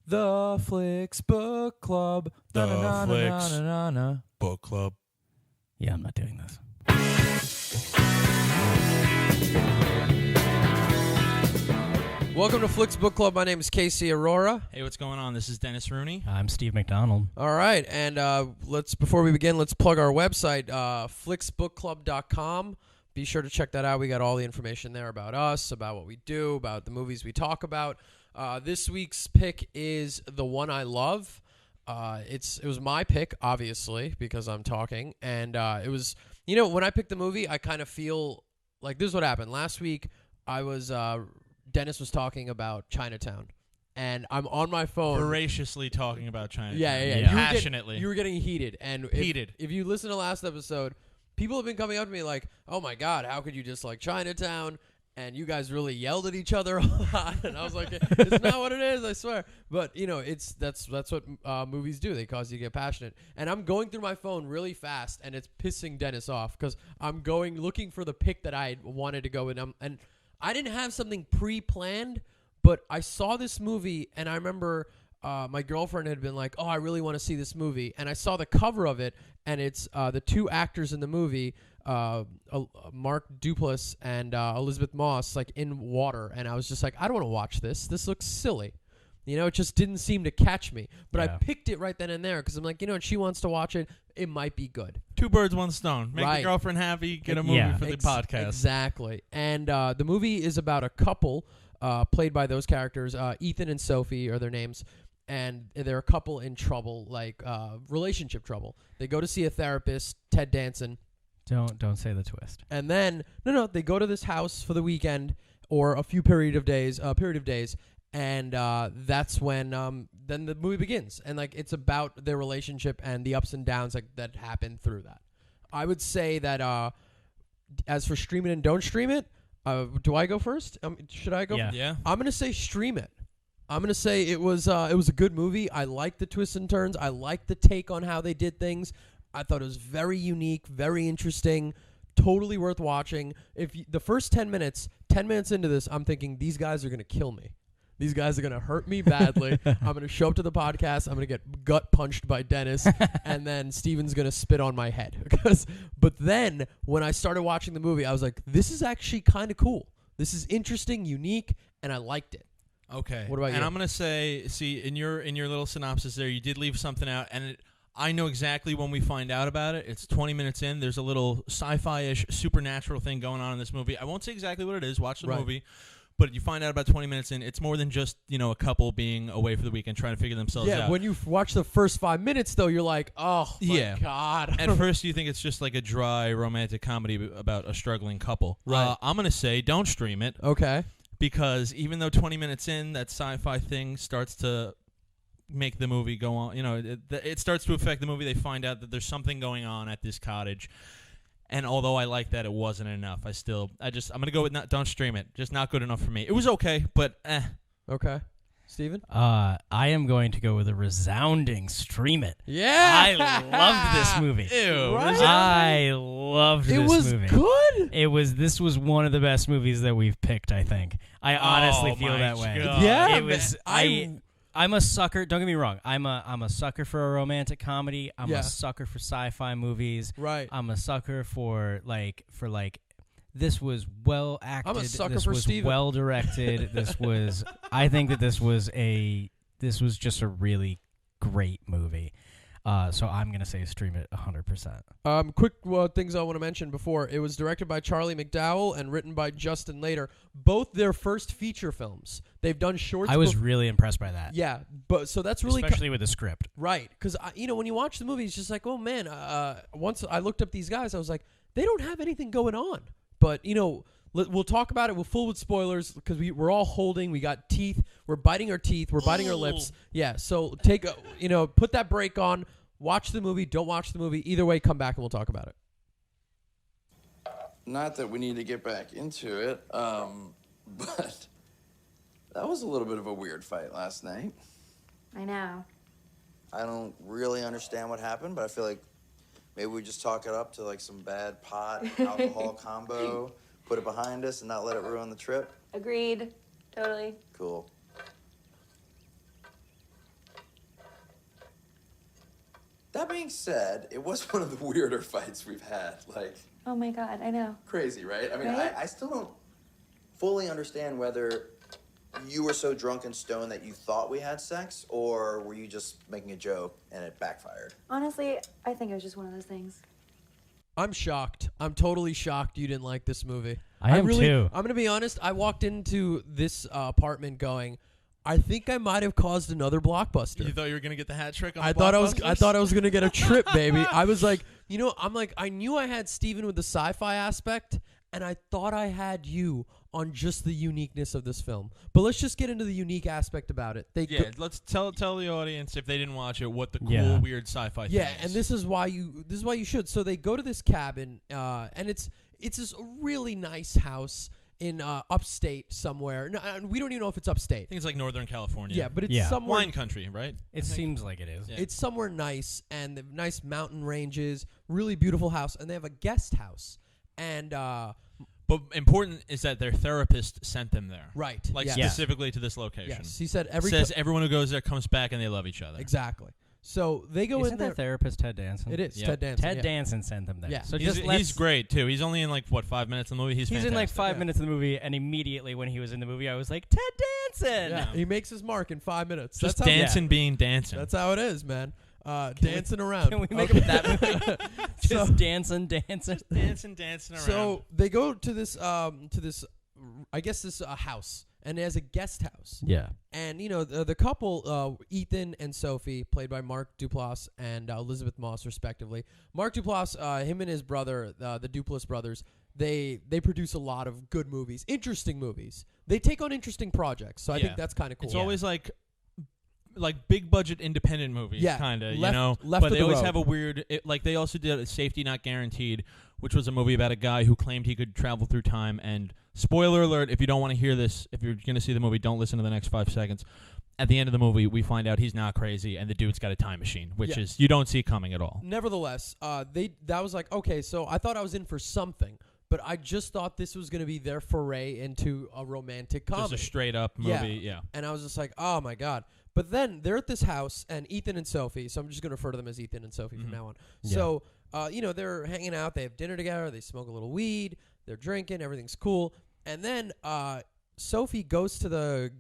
The Flicks Book Club. The Na-na-na-na-na-na-na. Flicks Book Club. Yeah, I'm not doing this. Welcome to Flicks Book Club. My name is Casey Aurora. Hey, what's going on? This is Dennis Rooney. I'm Steve McDonald. All right, and before we begin, let's plug our website, flicksbookclub.com. Be sure to check that out. We got all the information there about us, about what we do, about the movies we talk about. This week's pick is The One I Love. It was my pick, obviously, because I'm talking, and it was, when I picked the movie, I kind of feel like this is what happened. Last week, Dennis was talking about Chinatown, and I'm on my phone. Voraciously talking about China. Yeah. Passionately. You were getting heated. And if you listen to last episode, people have been coming up to me like, oh my God, how could you dislike Chinatown? And you guys really yelled at each other a lot. And I was like, it's not what it is, I swear. But, that's what movies do. They cause you to get passionate. And I'm going through my phone really fast, and it's pissing Dennis off because I'm looking for the pick that I wanted to go in. And I didn't have something pre-planned, but I saw this movie, and I remember my girlfriend had been like, oh, I really want to see this movie. And I saw the cover of it, and it's the two actors in the movie, Mark Duplass and Elizabeth Moss, like in water. And I was just like, I don't want to watch this. This looks silly. It just didn't seem to catch me. But I picked it right then and there because I'm like, and she wants to watch it. It might be good. Two birds, one stone. Make the girlfriend happy, get a movie for the podcast. Exactly. And the movie is about a couple played by those characters. Ethan and Sophie are their names. And they're a couple in trouble, like relationship trouble. They go to see a therapist, Ted Danson. Don't say the twist. And then, they go to this house for the weekend or a period of days. And that's when then the movie begins, and it's about their relationship and the ups and downs that happen through that. I would say that as for stream it and don't stream it, do I go first? Should I go? Yeah. I'm gonna say stream it. I'm gonna say it was a good movie. I liked the twists and turns. I liked the take on how they did things. I thought it was very unique, very interesting. Totally worth watching. The first 10 minutes into this, I'm thinking these guys are gonna kill me. These guys are going to hurt me badly. I'm going to show up to the podcast. I'm going to get gut punched by Dennis, and then Steven's going to spit on my head. But then when I started watching the movie, I was like, this is actually kind of cool. This is interesting, unique, and I liked it. Okay. What about you? And I'm going to say, see, in your little synopsis there, you did leave something out, and I know exactly when we find out about it. It's 20 minutes in. There's a little sci-fi-ish supernatural thing going on in this movie. I won't say exactly what it is. Watch the movie. But you find out about 20 minutes in, it's more than just, a couple being away for the weekend trying to figure themselves out. Yeah, when you watch the first 5 minutes, though, you're like, oh, my God. At first, you think it's just like a dry romantic comedy about a struggling couple. Right. I'm going to say don't stream it. Okay. Because even though 20 minutes in, that sci-fi thing starts to make the movie go on. It starts to affect the movie. They find out that there's something going on at this cottage. And although I like that, it wasn't enough. I'm going to go with don't stream it. Just not good enough for me. It was okay, but Okay. Steven? I am going to go with a resounding stream it. Yeah. I loved this movie. Ew. Right? I loved this movie. It was good. This was one of the best movies that we've picked, I think. I honestly feel that way. God. Yeah. It was I'm a sucker. Don't get me wrong. I'm a sucker for a romantic comedy. I'm a sucker for sci-fi movies. Right. I'm a sucker for this was well acted. I'm a sucker this for was Steven. well directed. I think that this was just a really great movie. So I'm going to say stream it 100%. Quick things I want to mention before. It was directed by Charlie McDowell and written by Justin Lader. Both their first feature fills. They've done shorts. I was really impressed by that. Yeah, but so that's really especially with the script. right, because when you watch the movie, it's just like, oh man. Once I looked up these guys, I was like, they don't have anything going on. But we'll talk about it. We're full with spoilers because we're all holding. We got teeth. We're biting our teeth. We're biting our lips. Yeah. So put that break on. Watch the movie. Don't watch the movie. Either way, come back and we'll talk about it. Not that we need to get back into it, but that was a little bit of a weird fight last night. I know. I don't really understand what happened, but I feel like maybe we just talk it up to like some bad pot alcohol combo, put it behind us and not let it ruin the trip. Agreed. Totally. Cool. That being said, it was one of the weirder fights we've had. Like, Oh my God, I know. crazy, right? I mean, Right? I still don't fully understand whether you were so drunk and stoned that you thought we had sex, or were you just making a joke and it backfired? Honestly, I think it was just one of those things. I'm shocked. I'm totally shocked you didn't like this movie. I am really, too. I'm going to be honest. I walked into this apartment going, I think I might have caused another blockbuster. You thought you were gonna get the hat trick on I the thought I Blockbusters? was gonna get a trip, baby. I was like, I knew I had Steven with the sci-fi aspect, and I thought I had you on just the uniqueness of this film. But let's just get into the unique aspect about it. Yeah, let's tell the audience if they didn't watch it what the cool Yeah. weird sci-fi yeah, thing is. and this is why you should. So they go to this cabin, and it's this really nice house in upstate somewhere. No, we don't even know if it's upstate. I think it's like Northern California. Yeah, but it's Yeah. somewhere. wine country, right? It seems like it is. Yeah. It's somewhere nice, and the nice mountain ranges, really beautiful house, and they have a guest house. And But important is that their therapist sent them there. right, Like yes. specifically to this location. Yes, he said Says everyone who goes there comes back and they love each other. exactly. So they go Isn't in there. that therapist Ted Danson? It is Yep. Ted Danson. Ted yeah. Danson sent them there. Yeah. So He's, just let's, he's great too. He's only in like 5 minutes in the movie. He's in like fantastic. 5 Yeah. minutes of the movie, and immediately when he was in the movie, I was like, Ted Danson. Yeah, he makes his mark in 5 minutes. Just that's how, dancing, being dancing. That's how it is, man. Dancing around. Can we make Okay. it that movie? Just So- dancing. dancing around. So they go to this I guess this house, and it has a guest house. Yeah. And the couple, Ethan and Sophie, played by Mark Duplass and Elizabeth Moss, respectively. Mark Duplass, him and his brother, the Duplass brothers, they produce a lot of good movies, interesting movies. They take on interesting projects, so I Yeah. think that's kind of cool. It's always like big budget independent movies, Yeah, kind of, left but of they the always road. have a weird. Like they also did Safety Not Guaranteed, which was a movie about a guy who claimed he could travel through time. And spoiler alert: if you don't want to hear this, if you're going to see the movie, don't listen to the next 5 seconds. At the end of the movie, we find out he's not crazy, and the dude's got a time machine, which Yeah. is you don't see coming at all. Nevertheless, that was like, okay, so I thought I was in for something, but I just thought this was going to be their foray into a romantic comedy. Just a straight up movie, yeah. And I was just like, oh my God. But then they're at this house, and Ethan and Sophie, so I'm just going to refer to them as Ethan and Sophie from now on. Yeah. So, they're hanging out, they have dinner together, they smoke a little weed, they're drinking, everything's cool. And then Sophie goes to the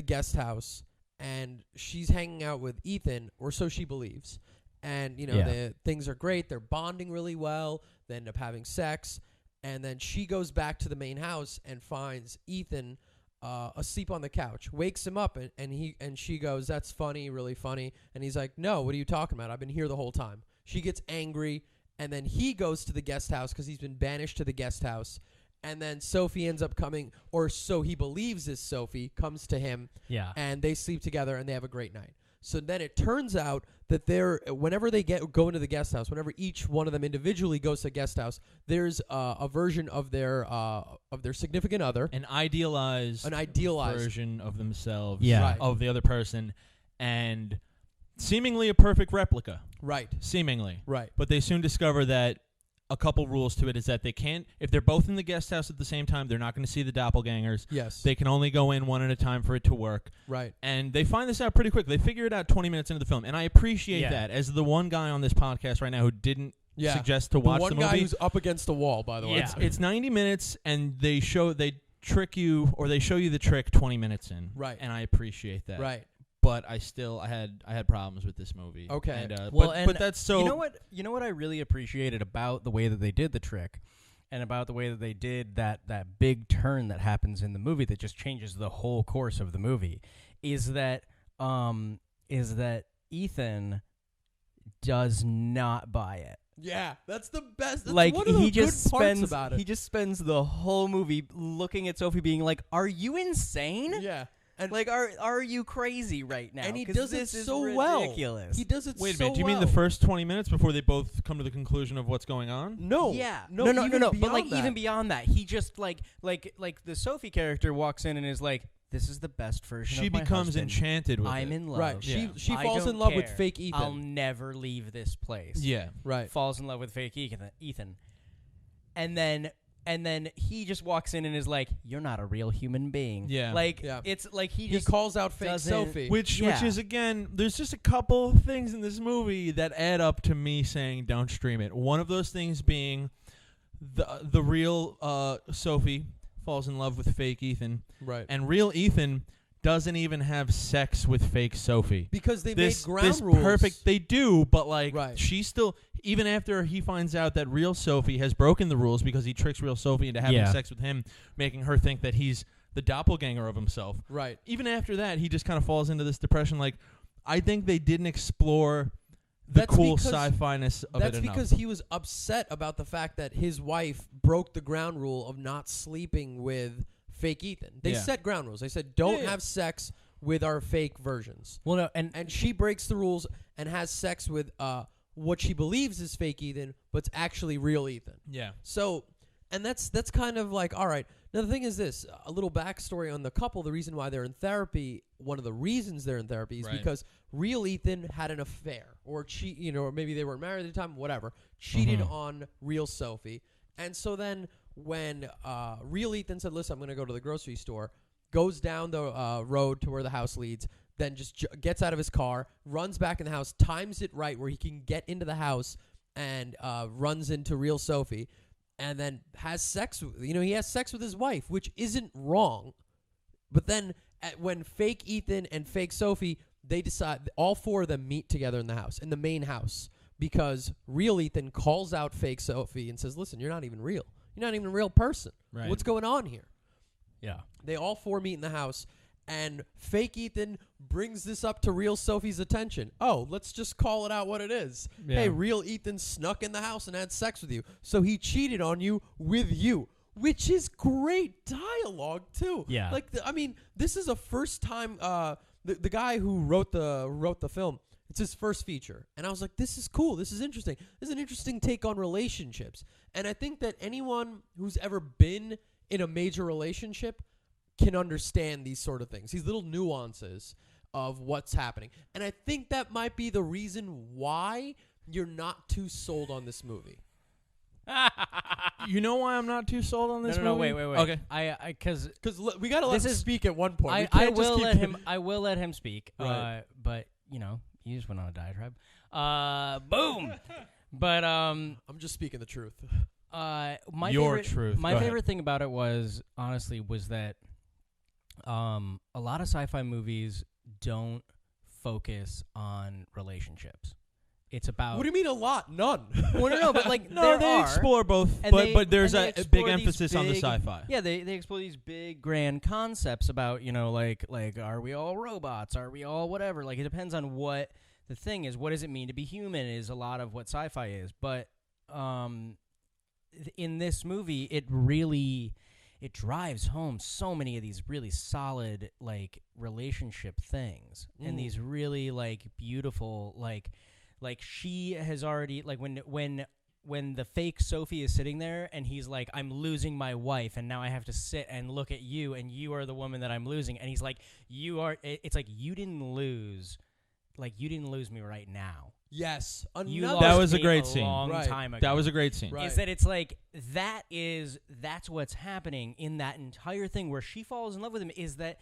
guest house, and she's hanging out with Ethan, or so she believes. And, the things are great, they're bonding really well, they end up having sex. And then she goes back to the main house and finds Ethan asleep on the couch, wakes him up, and she goes, "That's funny, really funny." And he's like, "No, what are you talking about? I've been here the whole time." She gets angry, and then he goes to the guest house because he's been banished to the guest house. And then Sophie ends up coming, or so he believes is Sophie, comes to him, Yeah. and they sleep together and they have a great night. So then it turns out that whenever they go into the guest house, whenever each one of them individually goes to a guest house, there's a version of their significant other, An idealized version of themselves, Yeah. Right. of the other person, and seemingly a perfect replica. right, Seemingly. right, But they soon discover that a couple rules to it is that they can't, if they're both in the guest house at the same time, they're not going to see the doppelgangers. yes, They can only go in one at a time for it to work. right, And they find this out pretty quick. They figure it out 20 minutes into the film. And I appreciate Yeah. that. As the one guy on this podcast right now who didn't yeah. suggest to The watch one the guy movie, who's up against the wall, by the way. Yeah. it's 90 minutes, and they trick you, or they show you the trick 20 minutes in. Right. And I appreciate that. Right. But I had problems with this movie. Okay. And, Well, but that's so. You know what I really appreciated about the way that they did the trick, and about the way that they did that big turn that happens in the movie that just changes the whole course of the movie, is that Ethan does not buy it. Yeah, that's the best. That's Like one of the he just good parts spends about it. he just spends the whole movie looking at Sophie being like, "Are you insane? yeah, and Like, are you crazy right now?" and he 'Cause does it this is so ridiculous. well. He does it Wait a so minute. Do you mean the well. first 20 minutes before they both come to the conclusion of what's going on? No. Yeah. No. No. Even But like beyond that. even beyond that, he just like the Sophie character walks in and is like, "This is the best version She of my becomes husband. enchanted with I'm it. in love." Right. Yeah. She I falls don't in love with care. fake Ethan. I'll never leave this place. Yeah. right. Falls in love with fake Ethan. And then And then he just walks in and is like, "You're not a real human being." Yeah. Like Yeah. it's like he He just calls out fake doesn't- Sophie. Which Yeah. is again, there's just a couple of things in this movie that add up to me saying don't stream it. One of those things being the real Sophie falls in love with fake Ethan, Right. and real Ethan doesn't even have sex with fake Sophie. Because they This made ground this rules. perfect, they do, but like Right. she's still, even after he finds out that real Sophie has broken the rules because he tricks real Sophie into having Yeah. sex with him, making her think that he's the doppelganger of himself. Right. Even after that, he just kind of falls into this depression. Like, I think they didn't explore the That's cool because- sci-fi-ness of That's it enough. because he was upset about the fact that his wife broke the ground rule of not sleeping with fake Ethan. They Yeah. set ground rules. They said, don't Yeah, yeah. have sex with our fake versions. well, no, and And she breaks the rules and has sex with what she believes is fake Ethan, but it's actually real Ethan. Yeah. So, and that's kind of like, all right. Now the thing is this: a little backstory on the couple. The reason why they're in therapy, one of the reasons they're in therapy, is Right. because real Ethan had an affair, or or maybe they weren't married at the time. Whatever, cheated on real Sophie, and so then when real Ethan said, "Listen, I'm going to go to the grocery store," goes down the road to where the house leads, then just gets out of his car, runs back in the house, times it right where he can get into the house, and runs into real Sophie. And then has sex with, he has sex with his wife, which isn't wrong. But then when fake Ethan and fake Sophie, they decide, all four of them meet together in the house, in the main house, because real Ethan calls out fake Sophie and says, listen, you're not even real. You're not even a real person. Right. What's going on here? yeah. They all four meet in the house, and fake Ethan brings this up to real Sophie's attention. Oh, let's just call it out what it is. Yeah. Hey, real Ethan snuck in the house and had sex with you, so he cheated on you with you, which is great dialogue too. Yeah. Like this is a first time. The guy who wrote the film, it's his first feature, and I was like, this is cool. This is interesting. This is an interesting take on relationships, and I think that anyone who's ever been in a major relationship can understand these sort of things, these little nuances of what's happening. And I think that might be the reason why you're not too sold on this movie. You know why I'm not too sold on this No, movie? wait. Okay. Because Because we got to let This him is- speak at one point. We I can't just will keep let him. I will let him speak. Right. But he just went on a diatribe. Boom. But I'm just speaking the truth. my Your favorite, truth. My Go ahead. favorite thing about it was that a lot of sci-fi movies don't focus on relationships. It's about What do you mean a lot? None. well, no, but like No, there they are, explore both, and but there's and they a big explore these emphasis on the big- sci-fi. Yeah, they explore these big grand concepts about, like are we all robots? Are we all whatever? Like it depends on what the thing is. What does it mean to be human is a lot of what sci-fi is. But in this movie, it drives home so many of these really solid like relationship things and these really like beautiful like she has already like when the fake Sophie is sitting there and he's like, I'm losing my wife and now I have to sit and look at you and you are the woman that I'm losing, and he's like, it's like you didn't lose me right now. Yes. You Another. lost That was a me great a scene. long Right. time ago. That was a great scene. Right. Is that it's like that's what's happening in that entire thing where she falls in love with him, is that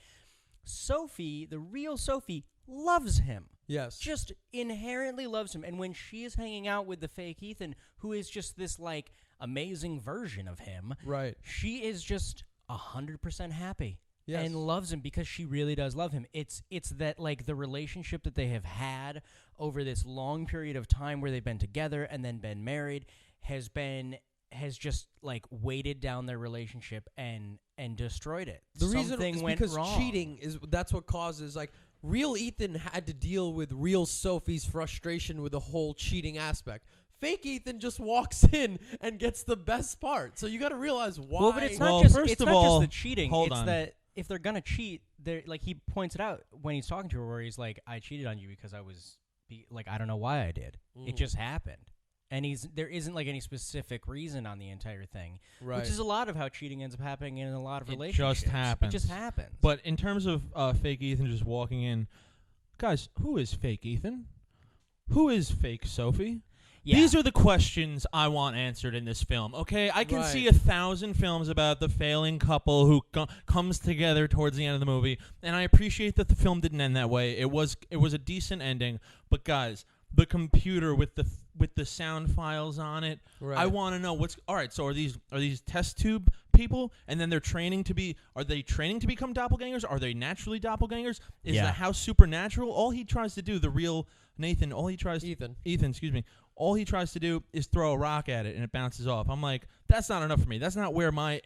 Sophie, the real Sophie, loves him. Yes. Just inherently loves him. And when she is hanging out with the fake Ethan, who is just this like amazing version of him, Right. she is just 100% happy. Yes. And loves him because she really does love him. It's that like the relationship that they have had over this long period of time where they've been together and then been married has just like weighted down their relationship and destroyed it. The reason Something is went because wrong. cheating that's what causes like real Ethan had to deal with real Sophie's frustration with the whole cheating aspect. Fake Ethan just walks in and gets the best part. So you got to realize why. Well, but it's not Well, just first it's of not all, just the cheating. hold It's on. that if they're gonna cheat, they're like he points it out when he's talking to her, where he's like, "I cheated on you because I was I don't know why I did. It just happened." And there isn't like any specific reason on the entire thing, Right. which is a lot of how cheating ends up happening in a lot of It relationships. just happens. It just happens. But in terms of fake Ethan just walking in, guys, who is fake Ethan? Who is fake Sophie? These are the questions I want answered in this film. Okay, I can see Right. 1,000 films about the failing couple who comes together towards the end of the movie, and I appreciate that the film didn't end that way. It was a decent ending, but guys, the computer with the sound files on it, Right. I want to know what's all right. So are these test tube people, and then they're training to be? Are they training to become doppelgangers? Are they naturally doppelgangers? Is the house supernatural? All he tries to do, the real Nathan, Ethan, excuse me. All he tries to do is throw a rock at it, and it bounces off. I'm like, that's not enough for me. That's not where my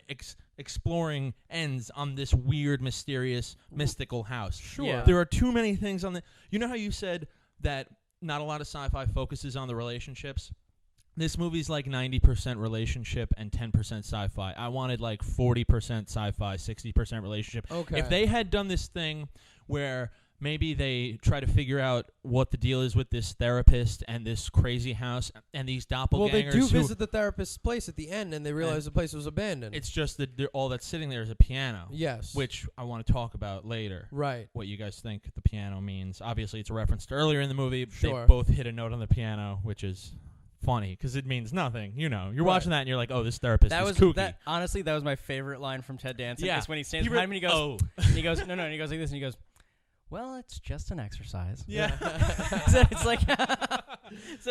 exploring ends on this weird, mysterious, mystical house. Sure. Yeah. There are too many things on the. You know how you said that not a lot of sci-fi focuses on the relationships? This movie's like 90% relationship and 10% sci-fi. I wanted like 40% sci-fi, 60% relationship. Okay. If they had done this thing where maybe they try to figure out what the deal is with this therapist and this crazy house and these doppelgangers. Well, they do who- visit the therapist's place at the end, and they realize the place was abandoned. It's just that all that's sitting there is a piano. Yes. Which I want to talk about later. Right. What you guys think the piano means. Obviously, it's a reference to earlier in the movie. Sure. They both hit a note on the piano, which is funny because it means nothing. You know, you're Right. watching that and you're like, oh, this therapist That is was kooky. honestly that was my favorite line from Ted Danson. Yeah. Is when he stands He behind me and he goes, oh. and he goes, no, and he goes like this, and he goes, well, it's just an exercise. Yeah. So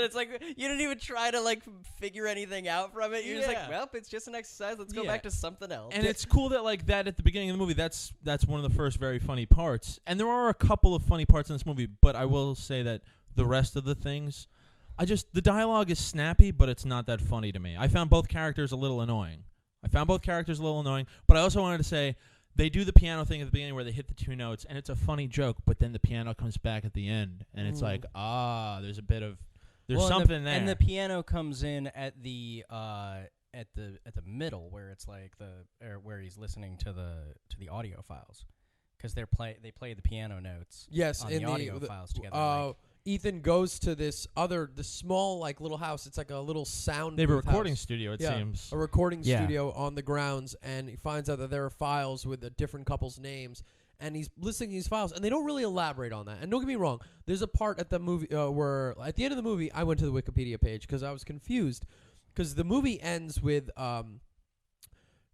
it's like, you didn't even try to like figure anything out from it. You're just Yeah. like, well, it's just an exercise. Let's go Yeah. back to something else. And it's cool that like that at the beginning of the movie. That's one of the first very funny parts. And there are a couple of funny parts in this movie, but I will say that the rest of the things, the dialogue is snappy, but it's not that funny to me. I found both characters a little annoying. But I also wanted to say they do the piano thing at the beginning where they hit the two notes, and it's a funny joke, but then the piano comes back at the end, and it's like, there's a bit of something there. And the piano comes in at the middle where it's like where he's listening to the audio files, because they play the piano notes. Yes, on in the audio files together. Like, Ethan goes to this the small like little house. It's like a little sound. They have a booth recording house. studio, it Yeah, seems. a recording Yeah. studio on the grounds, and he finds out that there are files with the different couples' names, and he's listening to these files, and they don't really elaborate on that. And don't get me wrong, there's a part at the movie where at the end of the movie, I went to the Wikipedia page because I was confused, because the movie ends with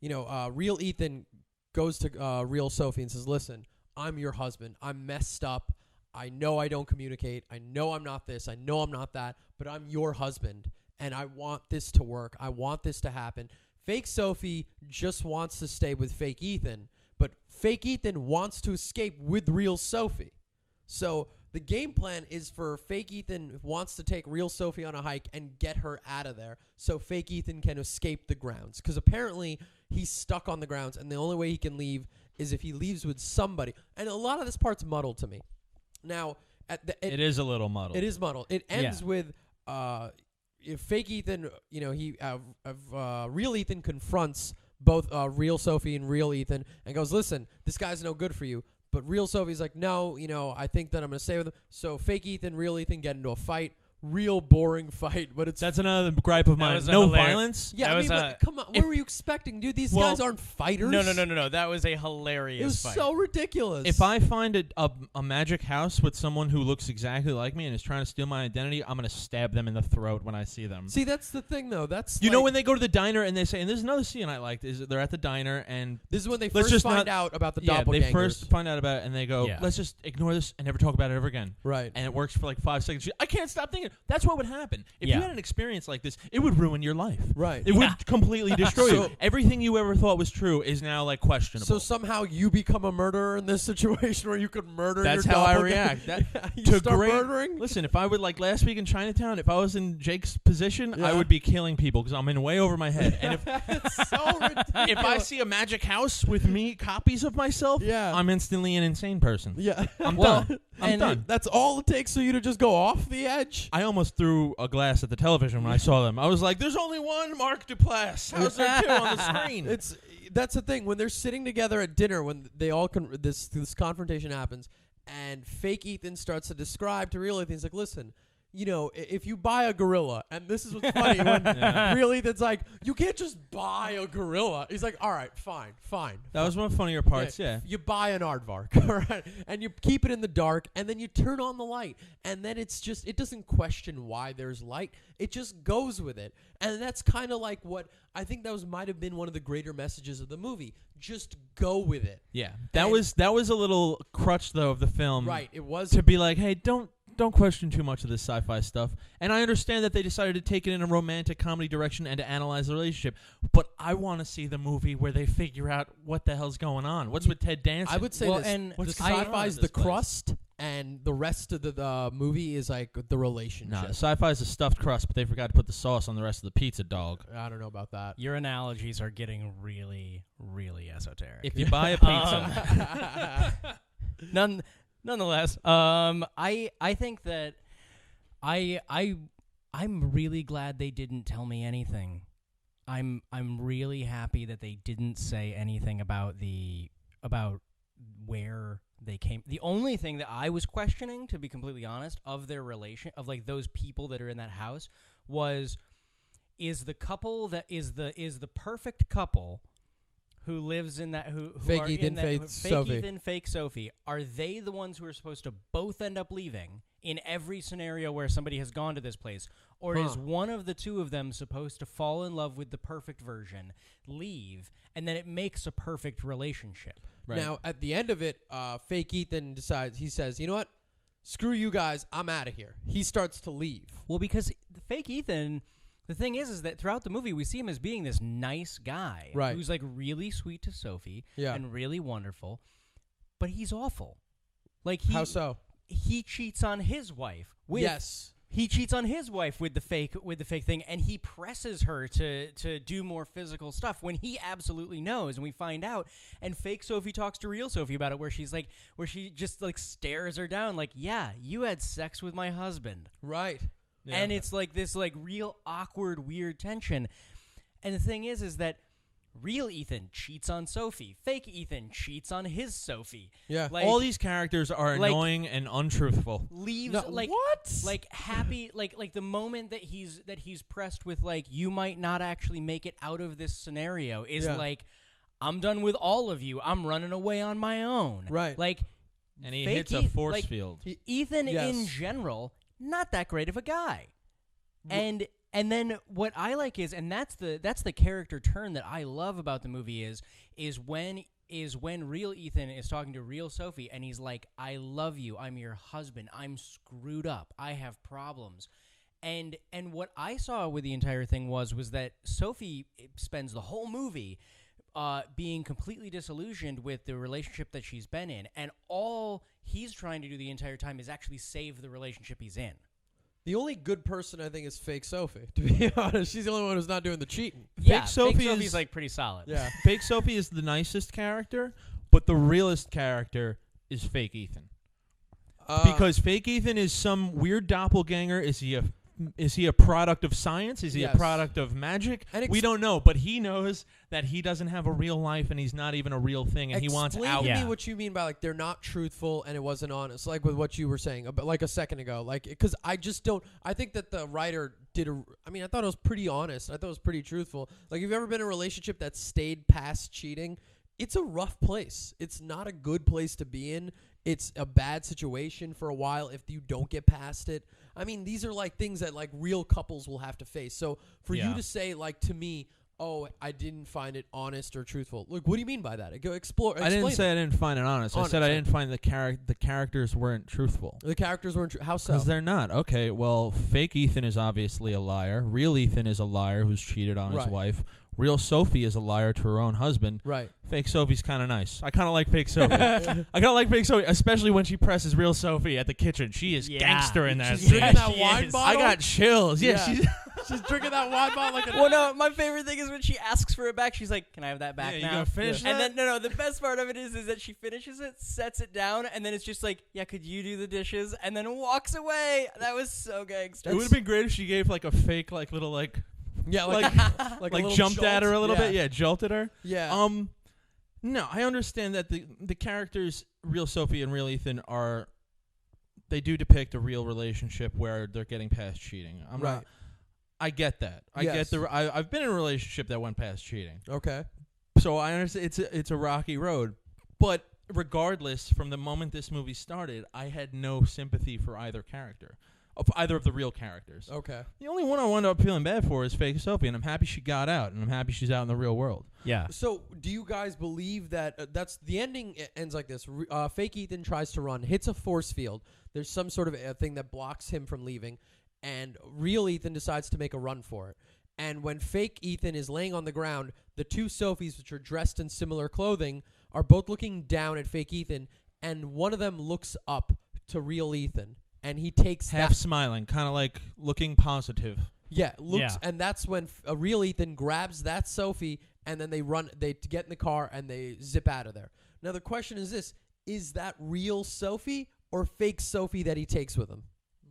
real Ethan goes to real Sophie and says, "Listen, I'm your husband. I'm messed up. I know I don't communicate. I know I'm not this. I know I'm not that, but I'm your husband, and I want this to work. I want this to happen." Fake Sophie just wants to stay with fake Ethan, but fake Ethan wants to escape with real Sophie. So the game plan is for fake Ethan wants to take real Sophie on a hike and get her out of there so fake Ethan can escape the grounds. Because apparently he's stuck on the grounds, and the only way he can leave is if he leaves with somebody. And a lot of this part's muddled to me. Now, it is a little muddled. It is muddled. It ends with if fake Ethan, real Ethan confronts both real Sophie and real Ethan and goes, "Listen, this guy's no good for you." But real Sophie's like, "No, I think that I'm going to stay with him." So fake Ethan, real Ethan get into a fight. Real boring fight, but That's another gripe of mine. was a No hilarious- violence. yeah. That I was mean, but come on, what were you expecting, dude? These Well, guys aren't fighters. No. That was a hilarious It was fight. so ridiculous. If I find a magic house with someone who looks exactly like me and is trying to steal my identity, I'm going to stab them in the throat when I see them. see, that's the thing, though. That's You know like- when they go to the diner and they say, and there's another scene I liked, is that they're at the diner and this is when they let's first just find not- out about the yeah, doppelgangers. they first find out about it and they go, Yeah. let's just ignore this and never talk about it ever again. Right. And it works for like 5 seconds. I can't stop thinking. That's what would happen. If Yeah. you had an experience like this, it would ruin your life. Right. It would completely destroy So- you. Everything you ever thought was true is now like questionable. So somehow you become a murderer in this situation where you could murder That's your how I doppelganger. react. You To start great- murdering? Listen, if I would like last week in Chinatown, if I was in Jake's position, I Yeah. would be killing people because I'm in way over my head. And It's so ridiculous. if I see a magic house with me copies of myself, Yeah. I'm instantly an insane person. Yeah. I'm Well, done. I'm and done. That's all it takes for you to just go off the edge? I almost threw a glass at the television when I saw them. I was like, "There's only one Mark Duplass. How's there two on the screen?" That's the thing. When they're sitting together at dinner, when they all this confrontation happens, and fake Ethan starts to describe to real Ethan, he's like, "Listen, you know, if you buy a gorilla, and this is what's funny, when really that's like, you can't just buy a gorilla. He's like, all right, fine. That was one of the funnier parts, yeah. You buy an aardvark, all right, and you keep it in the dark, and then you turn on the light, and then it's just, it doesn't question why there's light. It just goes with it. And that's kind of like what, I think that might have been one of the greater messages of the movie. Just go with it. Yeah. That was a little crutch, though, of the film. Right, it was. To be like, hey, don't question too much of this sci-fi stuff. And I understand that they decided to take it in a romantic comedy direction and to analyze the relationship. But I want to see the movie where they figure out what the hell's going on. What's with Ted Danson? I would say Well, this. and The sci-fi is the crust, and the rest of the movie is like the relationship. No, sci-fi is a stuffed crust, but they forgot to put the sauce on the rest of the pizza, dog. I don't know about that. Your analogies are getting really, really esoteric. If you buy a pizza. Nonetheless, I think that I'm really glad they didn't tell me anything. I'm really happy that they didn't say anything about where they came. The only thing that I was questioning, to be completely honest, of their relation, of like those people that are in that house, is the couple that is the perfect couple who lives in that who Fake are Ethan, in that, fake fake Sophie. Ethan, fake Sophie. Are they the ones who are supposed to both end up leaving in every scenario where somebody has gone to this place, or is one of the two of them supposed to fall in love with the perfect version, leave, and then it makes a perfect relationship? Right. Now, at the end of it, fake Ethan decides, he says, you know what? Screw you guys. I'm out of here. He starts to leave. Well, because fake Ethan, the thing is that throughout the movie we see him as being this nice guy, right, who's like really sweet to Sophie, and really wonderful, but he's awful. Like how so? He cheats on his wife. He cheats on his wife with the fake thing, and he presses her to do more physical stuff when he absolutely knows. And we find out, and fake Sophie talks to real Sophie about it, where she just like stares her down, like, yeah, you had sex with my husband, right? Yeah. And it's like this like real awkward, weird tension. And the thing is that real Ethan cheats on Sophie. Fake Ethan cheats on his Sophie. Yeah. Like, all these characters are annoying and untruthful. Leaves what? Like happy like the moment that he's pressed with like, you might not actually make it out of this scenario is like, I'm done with all of you. I'm running away on my own. Right. Like, and he hits a force field. Ethan in general, not that great of a guy. And then what I like is, and that's the character turn that I love about the movie is when real Ethan is talking to real Sophie, and he's like, I love you, I'm your husband, I'm screwed up, I have problems. And what I saw with the entire thing was that Sophie spends the whole movie being completely disillusioned with the relationship that she's been in, and all he's trying to do the entire time is actually save the relationship he's in. The only good person, I think, is fake Sophie, to be honest. She's the only one who's not doing the cheating. Yeah, fake Sophie's is like pretty solid. Yeah. Fake Sophie is the nicest character, but the realest character is fake Ethan. Because fake Ethan is some weird doppelganger. Is he a product of science? Is he a product of magic? We don't know, but he knows that he doesn't have a real life and he's not even a real thing, and he wants out. Explain to me what you mean by like they're not truthful and it wasn't honest, like with what you were saying about like a second ago, like because I just don't. I think that the writer did I thought it was pretty honest. I thought it was pretty truthful. Like, if you've ever been in a relationship that stayed past cheating, it's a rough place. It's not a good place to be in. It's a bad situation for a while if you don't get past it. I mean, these are like things that like real couples will have to face. So for you to say like to me, oh, I didn't find it honest or truthful. Look, what do you mean by that? Go explore. I didn't say I didn't find it honest. I said I didn't find the characters weren't truthful. The characters weren't how so? Because they're not. Okay, well, fake Ethan is obviously a liar. Real Ethan is a liar who's cheated on his wife. Real Sophie is a liar to her own husband. Right. Fake Sophie's kind of nice. I kind of like fake Sophie. I kind of like fake Sophie, especially when she presses real Sophie at the kitchen. She is gangster in that She's drinking that she wine is. bottle. I got chills. Yeah. She's drinking that wine bottle like a... Well, no, my favorite thing is when she asks for it back, she's like, can I have that back now? You gonna finish that? And then, no, the best part of it is that she finishes it, sets it down, and then it's just like, yeah, could you do the dishes? And then walks away. That was so gangster. It would have been great if she gave like a fake like little like like jumped at her a little bit. Yeah, jolted her. Yeah. No, I understand that the characters, real Sophie and real Ethan, are they do depict a real relationship where they're getting past cheating. Right. I get that. Yes. I've been in a relationship that went past cheating. Okay. So I understand it's a rocky road. But regardless, from the moment this movie started, I had no sympathy for either character. Of either of the real characters. Okay. The only one I wound up feeling bad for is Fake Sophie, and I'm happy she got out, and I'm happy she's out in the real world. Yeah. So, do you guys believe that that's the ending ends like this? Fake Ethan tries to run, hits a force field. There's some sort of a thing that blocks him from leaving, and real Ethan decides to make a run for it. And when fake Ethan is laying on the ground, the two Sophies, which are dressed in similar clothing, are both looking down at fake Ethan, and one of them looks up to real Ethan. And he takes Half smiling, kind of like looking positive. Yeah, looks, Yeah. and that's when a real Ethan grabs that Sophie, and then they get in the car, and they zip out of there. Now, the question is this: is that real Sophie or fake Sophie that he takes with him?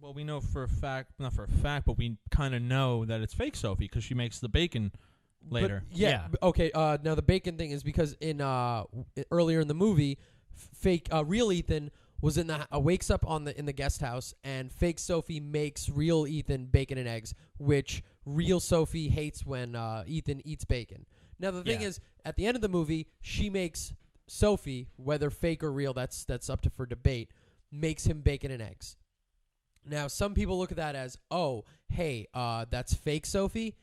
Well, we know for a fact, not for a fact, but we kind of know that it's Fake Sophie because she makes the bacon later. But, yeah. Okay. Now the bacon thing is because in earlier in the movie, real Ethan was in the wakes up in the guest house, and fake Sophie makes real Ethan bacon and eggs, which real Sophie hates when Ethan eats bacon. Now the thing is, at the end of the movie, she makes Sophie, whether fake or real, that's up for debate, makes him bacon and eggs. Now some people look at that as, oh, hey, that's fake Sophie.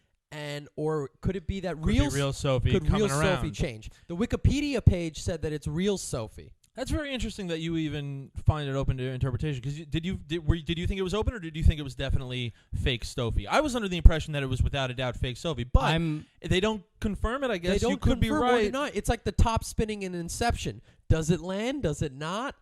Or could it be that real Sophie could coming real around. Sophie change? The Wikipedia page said that it's real Sophie. That's very interesting that you even find it open to interpretation. Because did you think it was open, or did you think it was definitely Fake Sophie? I was under the impression that it was without a doubt Fake Sophie, but they don't confirm it. I guess They don't you could be confirm or right. deny. It's like the top spinning in Inception. Does it land? Does it not?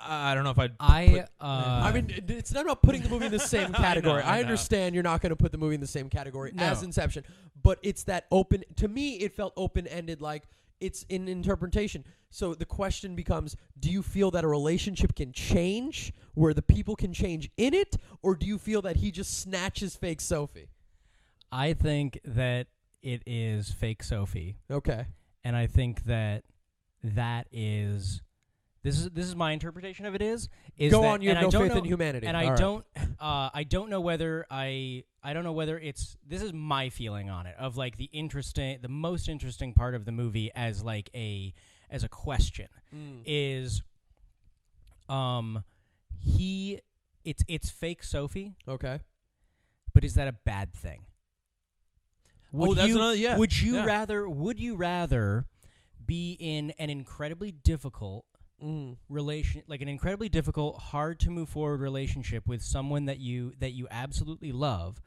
I don't know if I'd. I mean, it's not about putting the movie in the same category. I know. I understand you're not going to put the movie in the same category No. as Inception, but it's that open. To me, it felt open-ended, like it's in interpretation. So the question becomes: do you feel that a relationship can change, where the people can change in it, or do you feel that he just snatches fake Sophie? I think that it is Fake Sophie, Okay. and I think that is. This is my interpretation of it is Go that, on, you and have I no don't faith in know- humanity. And All I right. don't know whether I don't know whether it's, this is my feeling on it, of like the most interesting part of the movie as like as a question is it's fake Sophie, Okay. but is that a bad thing? Oh, that's another. Yeah. Would you Yeah. rather be in an incredibly difficult like an incredibly difficult, hard to move forward relationship with someone that you absolutely love,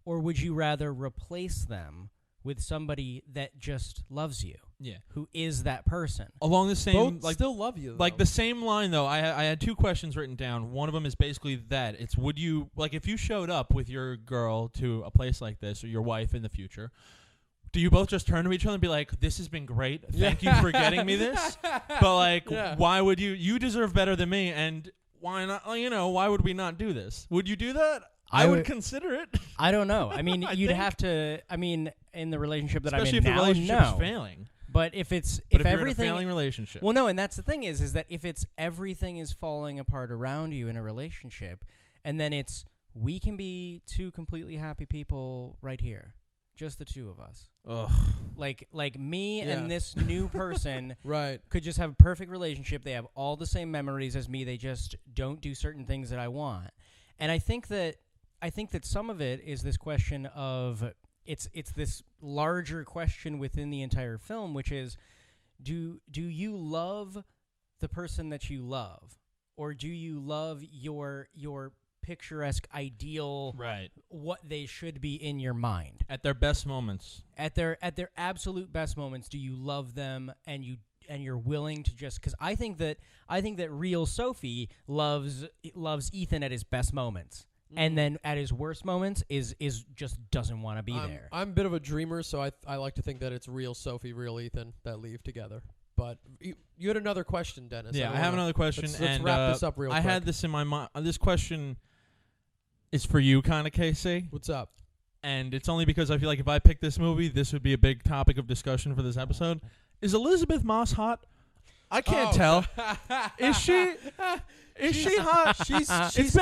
or would you rather replace them with somebody that just loves you? Yeah. Who is that person? Along the same, Both still love you, like though. the same line though. I had two questions written down. One of them is basically that it's, would you, like, if you showed up with your girl to a place like this, or your wife in the future, do you both just turn to each other and be like, this has been great, thank you for getting me this, but like, why would you deserve better than me, and why not, why would we not do this? Would you do that? I would consider it. I don't know. I mean, you'd think. have to. I mean, in the relationship that Especially I'm in if the now, relationship is no. failing. But if But if you're everything, in a failing relationship, well, no, and that's the thing is that if it's everything is falling apart around you in a relationship, and then it's, we can be two completely happy people right here, just the two of us. ugh. Like me Yeah. and this new person Right. could just have a perfect relationship. They have all the same memories as me. They just don't do certain things that I want. And I think that some of it is this question of, it's this larger question within the entire film, which is, do you love the person that you love, or do you love your picturesque ideal, Right. what they should be in your mind At their best moments. at their absolute best moments? Do you love them, and you're willing to just, because I think that real Sophie loves Ethan at his best moments, and then at his worst moments is just doesn't want to be there. I'm a bit of a dreamer, so I like to think that it's real Sophie, real Ethan that leave together. But you had another question, Dennis. Yeah, don't I have wanna- another question. Let's and wrap this up real I quick. had this in my mind. This question is for you, kind of, Casey. What's up? And it's only because I feel like if I picked this movie, this would be a big topic of discussion for this episode. Is Elizabeth Moss hot? I can't tell. Is she? Is she hot? She's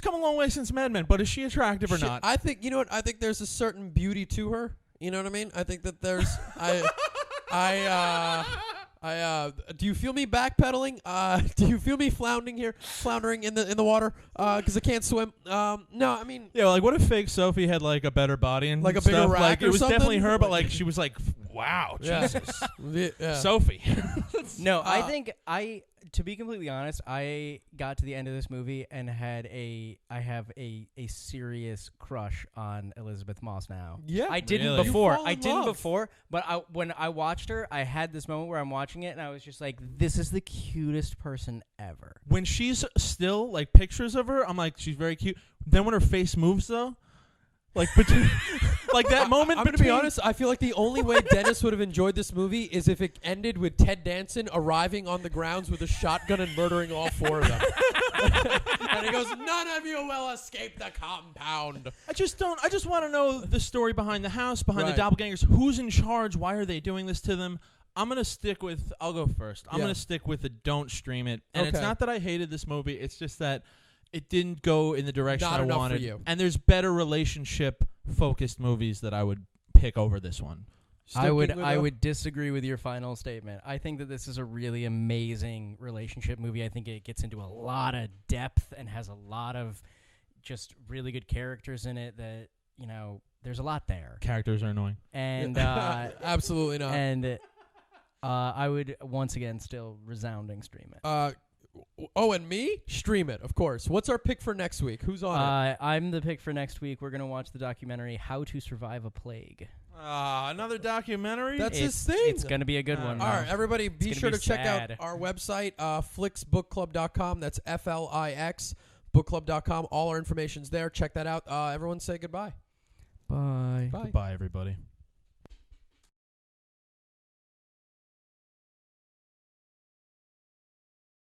come a long way since Mad Men, but is she attractive or not? I think, you know what? I think there's a certain beauty to her. You know what I mean? I think that there's do you feel me backpedaling? Do you feel me floundering in the water? Because I can't swim. No, I mean, Yeah, like what if fake Sophie had like a better body and Like a stuff? bigger rack Like or it was definitely something? her, but like she was like, wow, Yeah. Jesus, yeah. Sophie. No, I think to be completely honest, I got to the end of this movie and I have a serious crush on Elizabeth Moss now. Yeah, I didn't Really? before. You fall I in didn't love. before, but when I watched her, I had this moment where I'm watching it and I was just like, this is the cutest person ever. When she's still like pictures of her, I'm like, she's very cute. Then when her face moves though, like between, like that moment. I'm gonna be honest. I feel like the only way Dennis would have enjoyed this movie is if it ended with Ted Danson arriving on the grounds with a shotgun and murdering all 4 of them. And he goes, "None of you will escape the compound." I just want to know the story behind the house, behind Right. the doppelgangers. Who's in charge? Why are they doing this to them? I'll go first. I'm Yeah. gonna stick with the don't stream it. And it's Okay. not that I hated this movie. It's just that it didn't go in the direction Not I enough for wanted. you. And there's better relationship focused movies that I would pick over this one. I Sticking with would disagree with your final statement. I think that this is a really amazing relationship movie. I think it gets into a lot of depth and has a lot of just really good characters in it that, you know, there's a lot there. Characters are annoying. And Absolutely not. and I would once again still resounding stream it. And me? Stream it, of course. What's our pick for next week? Who's on it? I'm the pick for next week. We're going to watch the documentary How to Survive a Plague. Another documentary? That's his It's- thing. It's going to be a good one. All right, everybody, be gonna sure be to check out sad. our website, flixbookclub.com. That's FLIX, bookclub.com. All our information's there. Check that out. Everyone say goodbye. Bye. Bye. Goodbye, everybody.